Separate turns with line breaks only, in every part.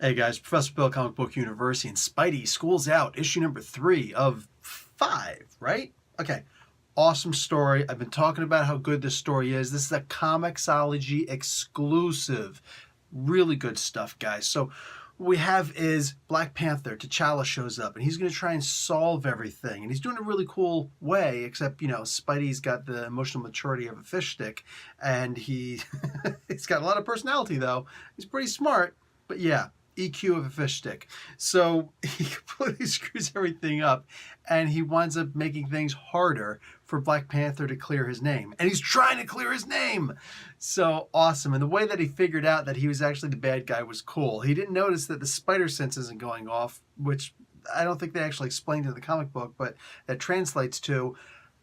Hey guys, Professor Bill, Comic Book University, and Spidey School's Out, issue number 3 of 5, right? Okay, awesome story. I've been talking about how good this story is. This is a Comixology exclusive. Really good stuff, guys. So what we have is Black Panther. T'Challa shows up, and he's going to try and solve everything. And he's doing it a really cool way, except, Spidey's got the emotional maturity of a fish stick, and he's got a lot of personality, though. He's pretty smart, but yeah. EQ of a fish stick. So he completely screws everything up, and he winds up making things harder for Black Panther to clear his name. And he's trying to clear his name. So awesome. And the way that he figured out that he was actually the bad guy was cool. He didn't notice that the spider sense isn't going off, which I don't think they actually explained in the comic book, but that translates to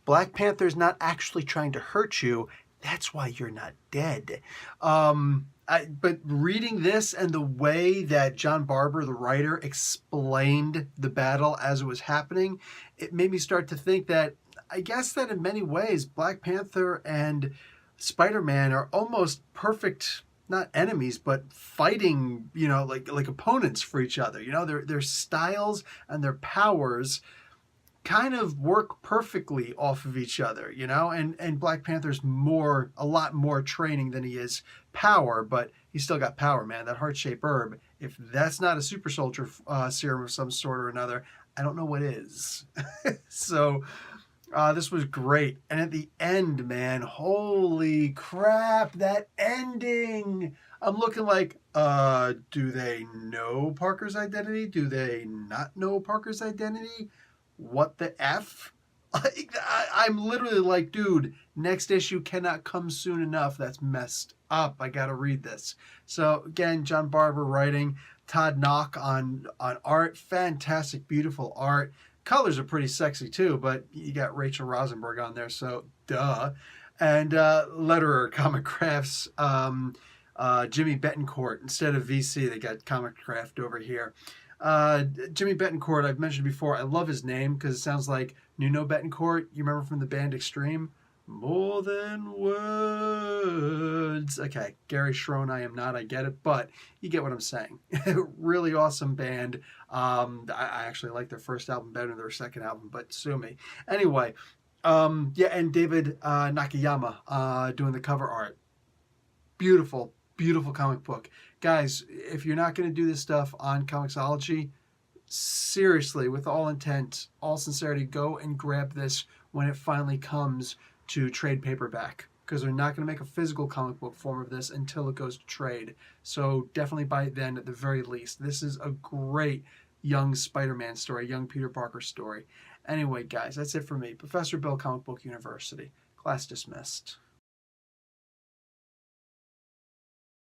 Black Panther's not actually trying to hurt you. That's why you're not dead. But reading this and the way that John Barber, the writer, explained the battle as it was happening, it made me start to think that I guess that in many ways, Black Panther and Spider-Man are almost perfect, not enemies, but fighting, like opponents for each other. Their styles and their powers kind of work perfectly off of each other, and Black Panther's a lot more training than he is power, but he's still got power, man. That heart-shaped herb, if that's not a super soldier serum of some sort or another, I don't know what is. So this was great. And at the end, man, holy crap, that ending. I'm looking like, do they know Parker's identity? Do they not know Parker's identity? What the F? I'm literally like, dude, next issue cannot come soon enough. That's messed up. I gotta read this. So again, John Barber writing, Todd Knock on art. Fantastic, beautiful art. Colors are pretty sexy too, but you got Rachel Rosenberg on there, so duh. And letterer, Comic Crafts, Jimmy Betancourt. Instead of VC, they got Comic Craft over here. Jimmy Betancourt, I've mentioned before, I love his name because it sounds like Nuno Betancourt. You remember from the band Extreme? More than words. Okay, Gary Schroen, I am not, I get it, but you get what I'm saying. Really awesome band. I actually like their first album better than their second album, but sue me. Anyway, yeah, and David Nakayama doing the cover art. Beautiful, beautiful comic book. Guys, if you're not going to do this stuff on Comixology, seriously, with all intent, all sincerity, go and grab this when it finally comes to trade paperback, because they're not going to make a physical comic book form of this until it goes to trade. So definitely buy it then at the very least. This is a great young Spider-Man story, young Peter Parker story. Anyway, guys, that's it for me. Professor Bill, Comic Book University. Class dismissed.